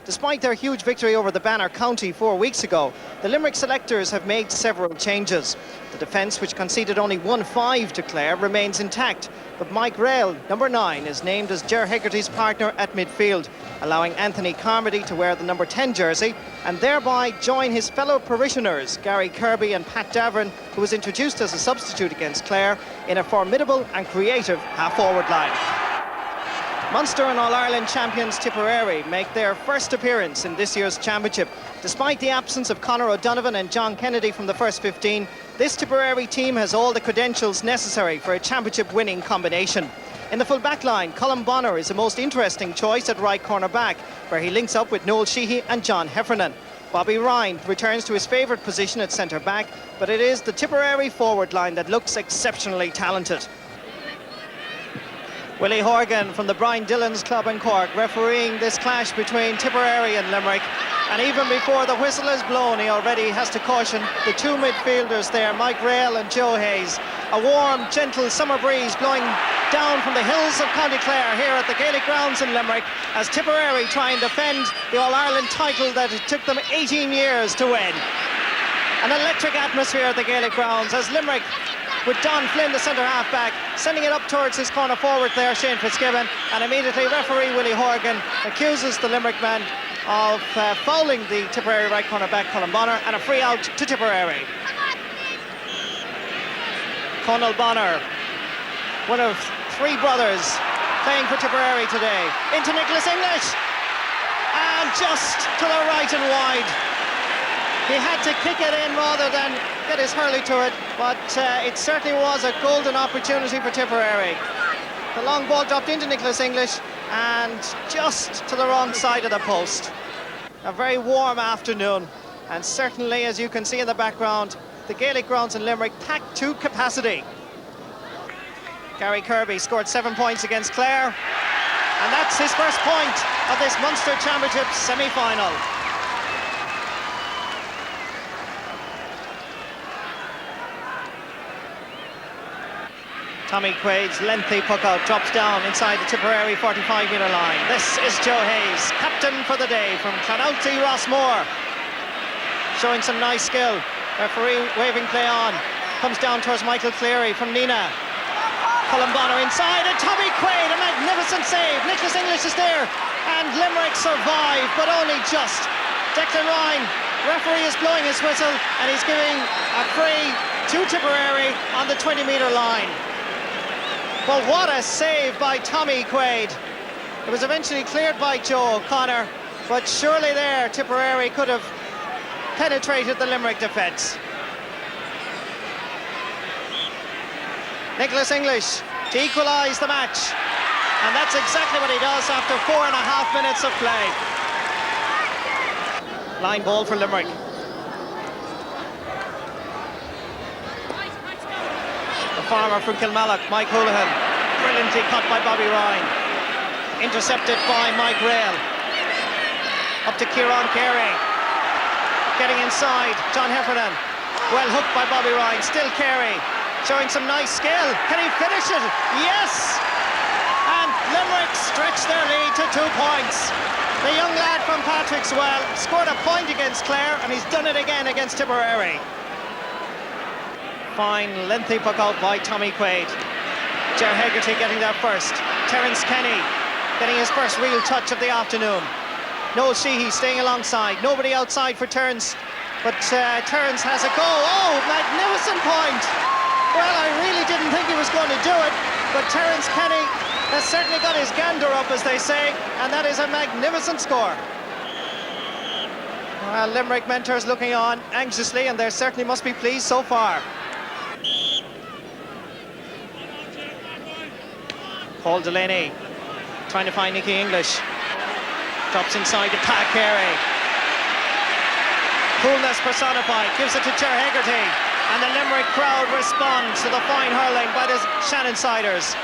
Despite their huge victory over the Banner County 4 weeks ago, the Limerick selectors have made several changes. The defence, which conceded only 1-5 to Clare, remains intact, but Mike Rail, number 9, is named as Ger Hegarty's partner at midfield, allowing Anthony Carmody to wear the number 10 jersey and thereby join his fellow parishioners, Gary Kirby and Pat Davern, who was introduced as a substitute against Clare, in a formidable and creative half-forward line. Munster and All Ireland Champions Tipperary make their first appearance in this year's championship. Despite the absence of Conor O'Donovan and John Kennedy from the first 15, this Tipperary team has all the credentials necessary for a championship-winning combination. In the full back line, Colm Bonner is the most interesting choice at right corner back, where he links up with Noel Sheehy and John Heffernan. Bobby Ryan returns to his favourite position at centre back, but it is the Tipperary forward line that looks exceptionally talented. Willie Horgan from the Brian Dillon's club in Cork refereeing this clash between Tipperary and Limerick, and even before the whistle is blown he already has to caution the two midfielders there, Mike Rail and Joe Hayes. A warm, gentle summer breeze blowing down from the hills of County Clare here at the Gaelic Grounds in Limerick as Tipperary try and defend the All-Ireland title that it took them 18 years to win. An electric atmosphere at the Gaelic Grounds as Limerick, with Don Flynn, the centre half back, sending it up towards his corner forward there, Shane Fitzgibbon, and immediately referee Willie Horgan accuses the Limerick man of fouling the Tipperary right corner back Colm Bonner, and a free out to Tipperary. Conal Bonner, one of 3 brothers playing for Tipperary today, into Nicholas English, and just to the right and wide. He had to kick it in rather than get his hurley to it, but it certainly was a golden opportunity for Tipperary. The long ball dropped into Nicholas English and just to the wrong side of the post. A very warm afternoon, and certainly, as you can see in the background, the Gaelic Grounds in Limerick packed to capacity. Gary Kirby scored 7 points against Clare, and that's his first point of this Munster Championship semi-final. Tommy Quaid's lengthy puck-out drops down inside the Tipperary 45-metre line. This is Joe Hayes, captain for the day from Clonouty Rossmore. Showing some nice skill. Referee waving play on. Comes down towards Michael Cleary from Nina. Colm Bonner inside, and Tommy Quaid, a magnificent save. Nicholas English is there, and Limerick survive, but only just. Declan Ryan, referee is blowing his whistle, and he's giving a free to Tipperary on the 20-metre line. Well, what a save by Tommy Quaid. It was eventually cleared by Joe O'Connor, but surely there Tipperary could have penetrated the Limerick defence. Nicholas English to equalise the match, and that's exactly what he does after 4.5 minutes of play. Line ball for Limerick. Farmer from Kilmallock, Mike Houlihan, brilliantly cut by Bobby Ryan, intercepted by Mike Rail, up to Kieran Carey, getting inside, John Heffernan, well hooked by Bobby Ryan, still Carey, showing some nice skill, can he finish it? Yes! And Limerick stretch their lead to 2 points. The young lad from Patrickswell scored a point against Clare, and he's done it again against Tipperary. Fine lengthy puck out by Tommy Quaid. Ger Hegarty getting there first. Terence Kenny getting his first real touch of the afternoon. Noel Sheehy staying alongside. Nobody outside for Terence, but Terence has a go. Oh, magnificent point. Well, I really didn't think he was going to do it, but Terence Kenny has certainly got his gander up, as they say, and that is a magnificent score. Well, Limerick mentors looking on anxiously, and they certainly must be pleased so far. Paul Delaney trying to find Nicky English. Drops inside to Pat Carey. Coolness personified, gives it to Ger Hegarty. And the Limerick crowd responds to the fine hurling by the Shannonsiders.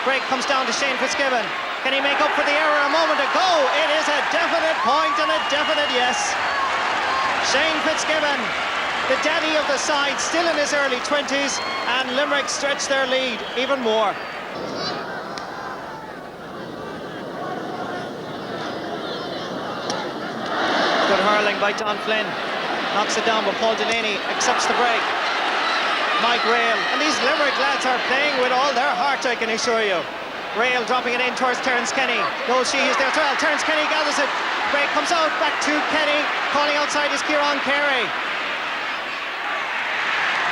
Break comes down to Shane Fitzgibbon. Can he make up for the error a moment ago? It is a definite point and a definite yes. Shane Fitzgibbon, the daddy of the side, still in his early 20s, and Limerick stretch their lead even more. Good hurling by Don Flynn. Knocks it down, but Paul Delaney accepts the break. Mike Rail. And these Limerick lads are playing with all their heart, I can assure you. Rail dropping it in towards Terence Kenny. No, she is there as well. Terence Kenny gathers it. Break comes out, back to Kenny. Calling outside is Kieran Carey.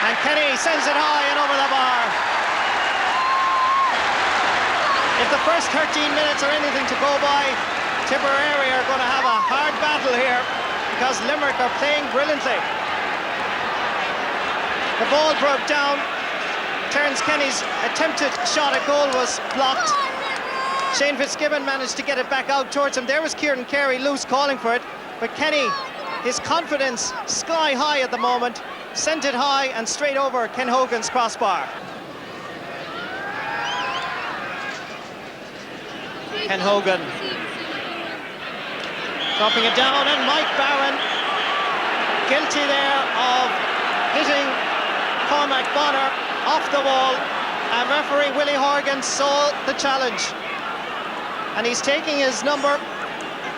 And Kenny sends it high and over the bar. If the first 13 minutes are anything to go by, Tipperary are going to have a hard battle here because Limerick are playing brilliantly. The ball broke down. Terence Kenny's attempted shot at goal was blocked. Shane Fitzgibbon managed to get it back out towards him. There was Kieran Carey loose calling for it, but Kenny, his confidence sky high at the moment, sent it high and straight over Ken Hogan's crossbar. Ken Hogan dropping it down, and Mike Barron guilty there of hitting Cormac Bonner off the wall, and referee Willie Horgan saw the challenge, and he's taking his number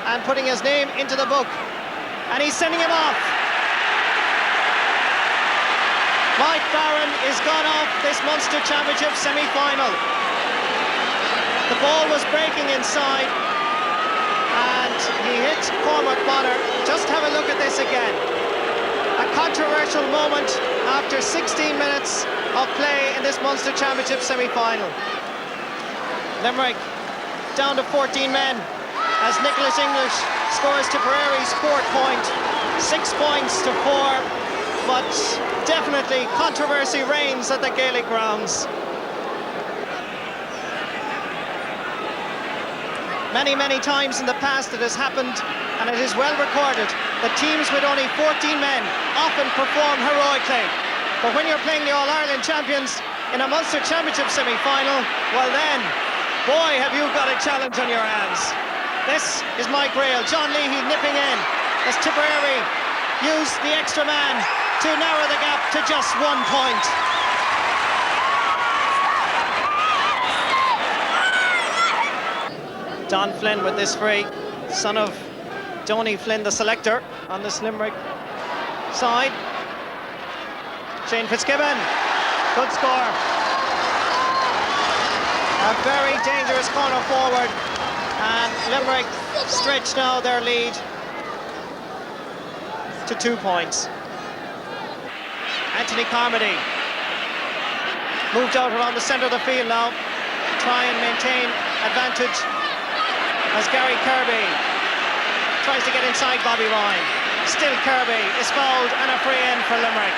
and putting his name into the book, and he's sending him off. Mike Barron is gone off this Munster Championship semi-final. The ball was breaking inside and he hit Cormac Bonner. Just have a look at this again. A controversial moment after 16 minutes of play in this Munster Championship semi-final. Limerick down to 14 men as Nicholas English scores Tipperary's 4th point. 6 points to 4, but definitely controversy reigns at the Gaelic Grounds. Many times in the past it has happened, and it is well recorded, that teams with only 14 men often perform heroically. But when you're playing the All Ireland Champions in a Munster Championship semi-final, well then, boy, have you got a challenge on your hands. This is Mike Rail, John Leahy nipping in as Tipperary use the extra man to narrow the gap to just 1 point. Don Flynn with this free, son of Donny Flynn, the selector, on this Limerick side. Shane Fitzgibbon, good score. A very dangerous corner forward, and Limerick stretch now their lead to 2 points. Anthony Carmody moved out around the centre of the field now, try and maintain advantage as Gary Kirby tries to get inside Bobby Ryan. Still Kirby is fouled and a free in for Limerick.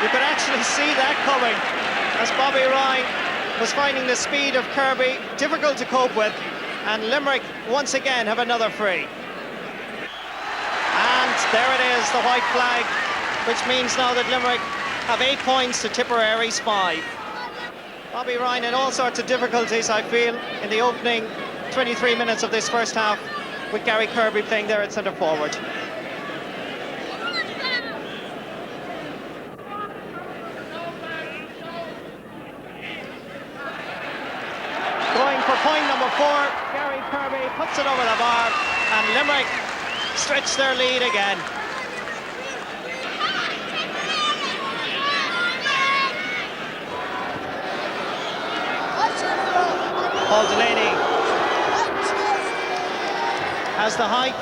You could actually see that coming as Bobby Ryan was finding the speed of Kirby difficult to cope with, and Limerick once again have another free. And there it is, the white flag, which means now that Limerick have 8 points to Tipperary's 5. Bobby Ryan in all sorts of difficulties, I feel, in the opening 23 minutes of this first half, with Gary Kirby playing there at centre forward. Going for point number 4, Gary Kirby puts it over the bar, and Limerick stretch their lead again. Paul Delaney has the height,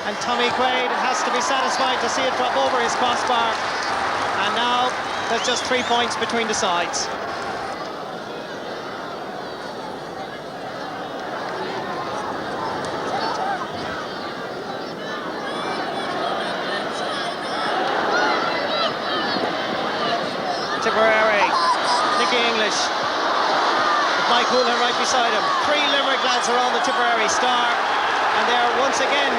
and Tommy Quaid has to be satisfied to see it drop over his crossbar, and now there's just 3 points between the sides. Tipperary, Nicky English, with Mike Houlihan right beside him. 3 Limerick lads around the Tipperary star, and they're once again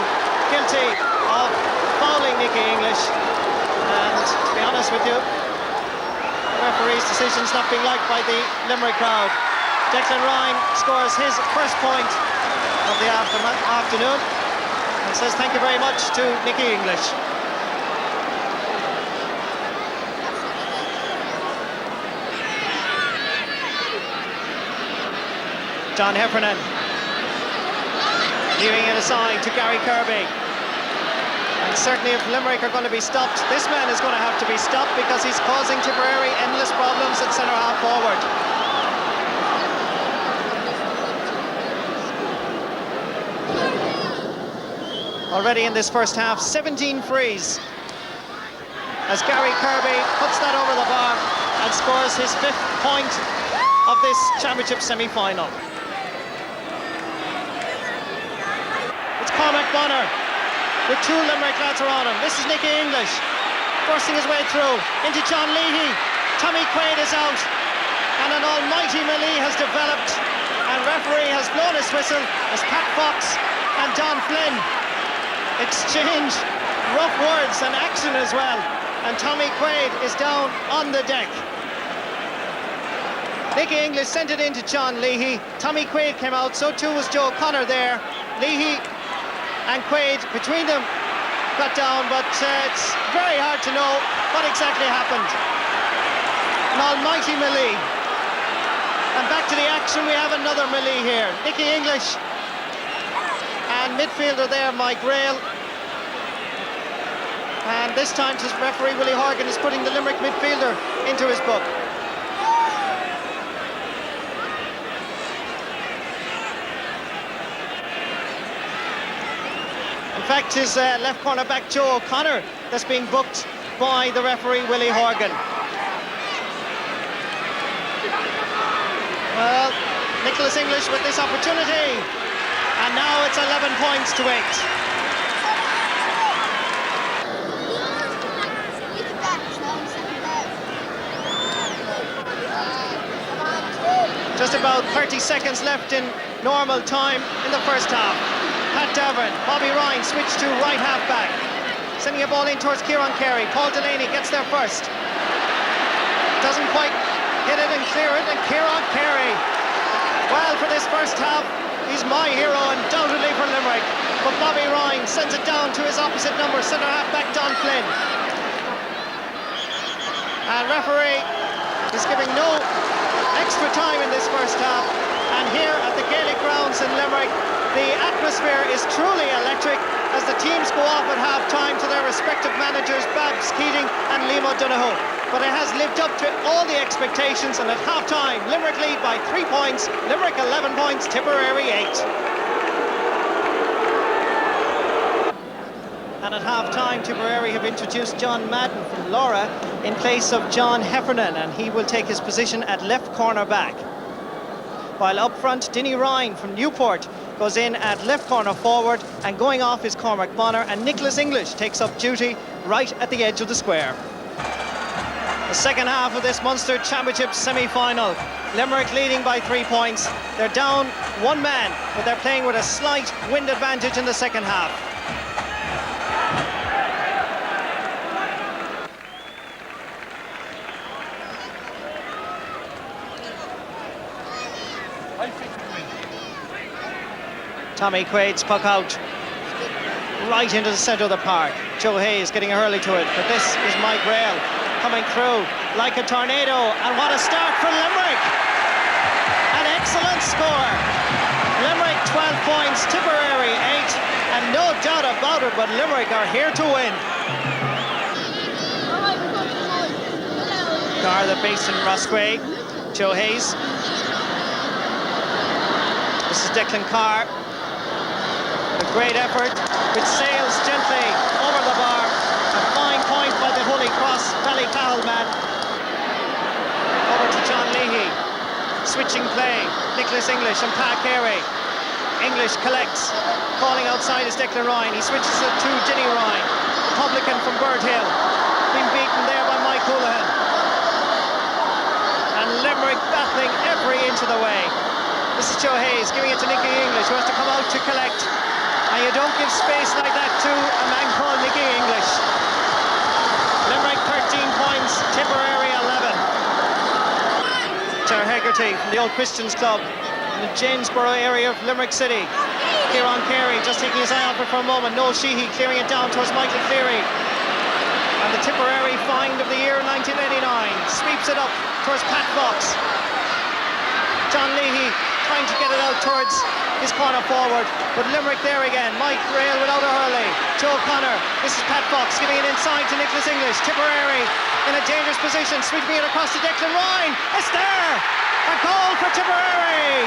guilty of fouling Nicky English. And to be honest with you, the referee's decision's not being liked by the Limerick crowd. Declan Ryan scores his first point of the afternoon and says thank you very much to Nicky English. John Heffernan leaving it aside to Gary Kirby, and And certainly if Limerick are going to be stopped, this man is going to have to be stopped because he's causing Tipperary endless problems at centre half forward. Already in this first half, 17 frees, as Gary Kirby puts that over the bar and scores his 5th point of this championship semi-final. It's Cormac Bonner with 2 Limerick lads around him. This is Nicky English forcing his way through into John Leahy. Tommy Quaid is out and an almighty melee has developed, and referee has blown his whistle as Pat Fox and Don Flynn exchange rough words and action as well, and Tommy Quaid is down on the deck. Nicky English sent it into John Leahy. Tommy Quaid came out, so too was Joe Connor there. Leahy and Quaid between them got down, but it's very hard to know what exactly happened. An almighty melee. And back to the action, we have another melee here. Nicky English and midfielder there, Mike Rail. And this time referee Willie Horgan is putting the Limerick midfielder into his book. In fact, his left corner back Joe O'Connor that's being booked by the referee Willie Horgan. Well, Nicholas English with this opportunity, and now it's 11 points to 8. Just about 30 seconds left in normal time in the first half. Pat Davern, Bobby Ryan switched to right half back, sending a ball in towards Kieran Carey. Paul Delaney gets there first, doesn't quite hit it and clear it, and Kieran Carey, well, for this first half he's my hero undoubtedly for Limerick, but Bobby Ryan sends it down to his opposite number, centre half back Don Flynn, and referee is giving no extra time in this first half. And here at the Gaelic Grounds in Limerick, the atmosphere is truly electric as the teams go off at half-time to their respective managers, Babs Keating and Liam O'Donoghue. But it has lived up to all the expectations, and at half-time, Limerick lead by 3 points, Limerick 11 points, Tipperary 8. And at half-time, Tipperary have introduced John Madden from Laura in place of John Heffernan, and he will take his position at left corner back. While up front, Dinny Ryan from Newport goes in at left corner forward, and going off is Cormac Bonner, and Nicholas English takes up duty right at the edge of the square. The second half of this Munster Championship semi-final. Limerick leading by 3 points. They're down 1 man, but they're playing with a slight wind advantage in the second half. Tommy Quaid's puck out right into the centre of the park. Joe Hayes getting a hurley to it, but this is Mike Rail coming through like a tornado, and what a start for Limerick! An excellent score. Limerick 12 points, Tipperary 8, and no doubt about it, but Limerick are here to win. Garda Basin Rosquay, Joe Hayes. This is Declan Carr. A great effort, which sails gently over the bar. A fine point by the Holy Cross Ballycahill man. Over to John Leahy. Switching play, Nicholas English and Pat Carey. English collects, calling outside is Declan Ryan. He switches it to Dinny Ryan, the publican from Bird Hill. Being beaten there by Mike Houlihan. And Limerick battling every inch of the way. This is Joe Hayes giving it to Nicky English, who has to come out to collect. And you don't give space like that to a man called Nicky English. Limerick 13 points, Tipperary 11. Ter Hegarty from the Old Christians Club in the Janesborough area of Limerick City. Kieran Carey just taking his eye off it for a moment. Noel Sheehy clearing it down towards Michael Cleary. And the Tipperary find of the year 1989 sweeps it up towards Pat Fox. John Leahy trying to get it out towards his corner forward, but Limerick there again. Mike Rail without a hurley. Joe Connor. This is Pat Fox giving it inside to Nicholas English. Tipperary in a dangerous position, sweeping it across to Declan Ryan. It's there! A goal for Tipperary!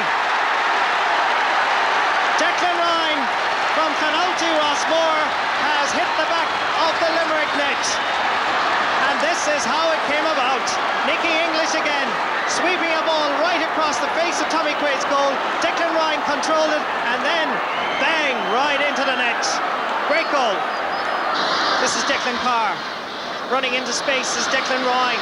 Declan Ryan from Clonalty Rossmore has hit the back of the Limerick net. And this is how it came about. Nicky English again, sweeping a ball right across the face of Tommy Quaid's goal. Declan Ryan controlled it, and then bang, right into the net. Great goal. This is Declan Carr. Running into space is Declan Ryan.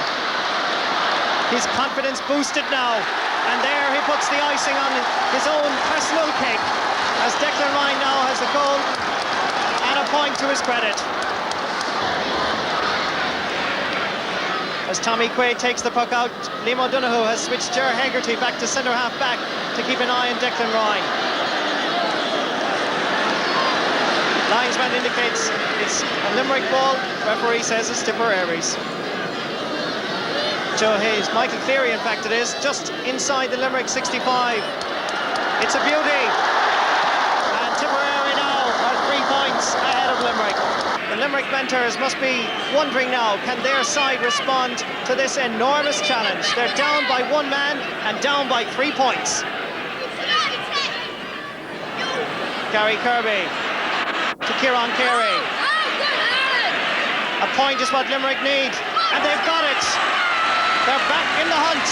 His confidence boosted now, and there he puts the icing on his own personal cake, as Declan Ryan now has a goal and a point to his credit. As Tommy Quaid takes the puck out, Liam O'Donoghue has switched Ger Hegarty back to centre half back to keep an eye on Declan Ryan. Linesman indicates it's a Limerick ball, referee says it's Tipperary's. Joe Hayes, Michael Cleary in fact it is, just inside the Limerick 65. It's a beauty, and Tipperary now are 3 points ahead of Limerick. The Limerick mentors must be wondering now, can their side respond to this enormous challenge? They're down by 1 man and down by 3 points. Gary Kirby to Kieran Carey. A point is what Limerick need, and they've got it. They're back in the hunt.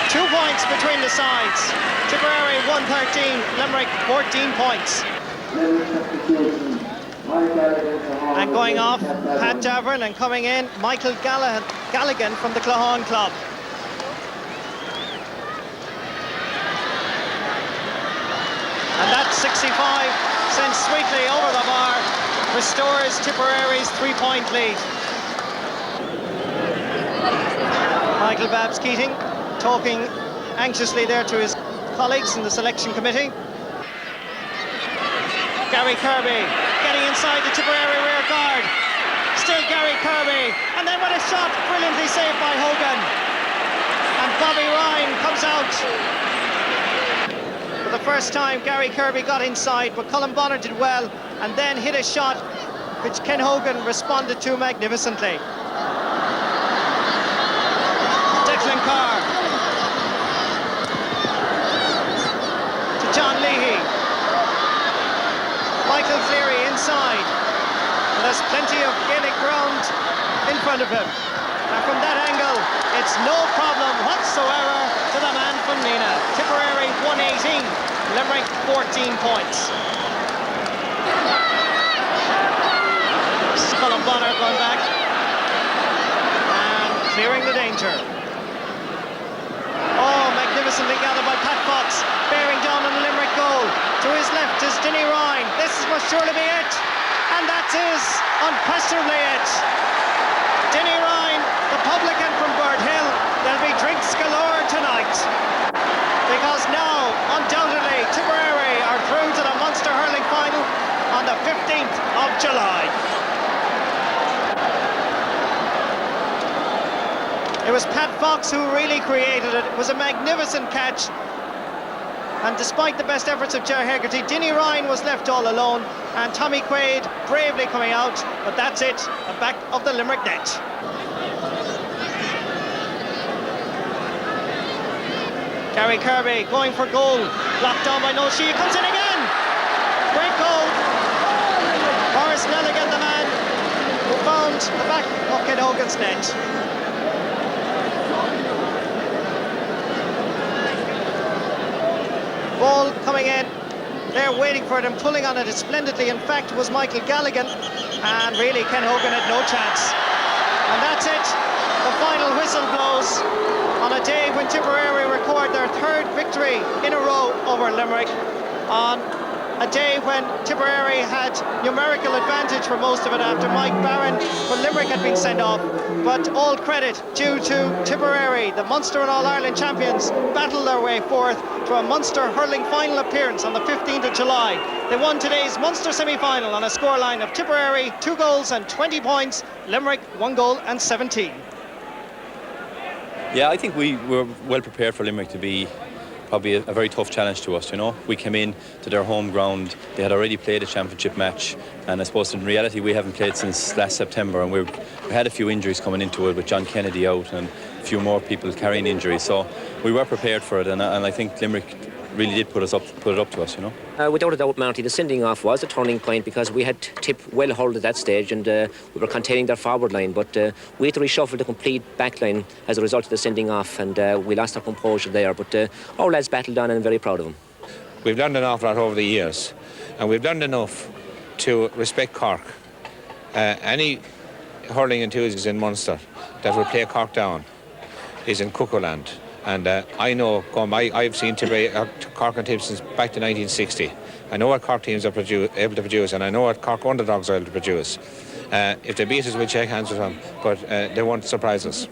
2 points between the sides. Tipperary 113, Limerick 14 points. And going off, Pat Davern, and coming in, Michael Galligan from the Clahon Club. And that 65 sent sweetly over the bar, restores Tipperary's 3-point lead. Michael Babs Keating talking anxiously there to his colleagues in the selection committee. Gary Kirby getting inside the Tipperary rear guard. Still Gary Kirby, and then with a shot brilliantly saved by Hogan. And Bobby Ryan comes out. For the first time, Gary Kirby got inside, but Colin Bonner did well, and then hit a shot which Ken Hogan responded to magnificently. Declan Carr to John Leahy. Michael Cleary inside, and there's plenty of Gaelic ground in front of him, and from that angle it's no problem whatsoever to the man from Nina. Tipperary 118, Limerick 14 points. This is Colin Bonner going back and clearing the danger. Oh, magnificently gathered by Pat Fox, bearing down on the Limerick goal. To his left is Dinny Ryan. This must surely be it. And that is unquestionably it. Dinny Ryan, the publican from Bird Hill. There'll be drinks galore tonight. Because now, undoubtedly, Tipperary are through to the Munster hurling final on the 15th of July. It was Pat Fox who really created it. It was a magnificent catch. And despite the best efforts of Ger Hegarty, Dinny Ryan was left all alone, and Tommy Quaid bravely coming out, but that's it, the back of the Limerick net. Gary Kirby going for goal, blocked down by Noshie, comes in again! Great goal! Boris Nelligan, the man who found the back of Ken Hogan's net. Ball coming in, they're waiting for it and pulling on it splendidly. In fact, it was Michael Galligan, and really Ken Hogan had no chance. And that's it, the final whistle blows on a day when Tipperary record their 3rd victory in a row over Limerick, on a day when Tipperary had numerical advantage for most of it after Mike Barron, but Limerick had been sent off. But all credit due to Tipperary. The Munster and All Ireland champions battled their way forth to a Munster hurling final appearance on the 15th of July. They won today's Munster semi-final on a scoreline of Tipperary 2 goals and 20 points, Limerick 1 goal and 17. Yeah, I think we were well prepared for Limerick to be probably a very tough challenge to us, you know. We came in to their home ground, they had already played a championship match, and I suppose in reality we haven't played since last September, and we had a few injuries coming into it with John Kennedy out and a few more people carrying injuries, so we were prepared for it, and I think Limerick really did put it up to us, you know. Without a doubt, Marty, the sending off was a turning point because we had Tip well hurled at that stage, and we were containing their forward line, but we had to reshuffle the complete back line as a result of the sending off, and we lost our composure there, but our lads battled on and I'm very proud of them. We've learned an awful lot over the years, and we've learned enough to respect Cork. Any hurling enthusiast in Munster that will play Cork down is in cuckoo land. And I know, I've seen Cork and Tip since back to 1960. I know what Cork teams are able to produce, and I know what Cork underdogs are able to produce. If they beat us, we'll shake hands with them, but they won't surprise us.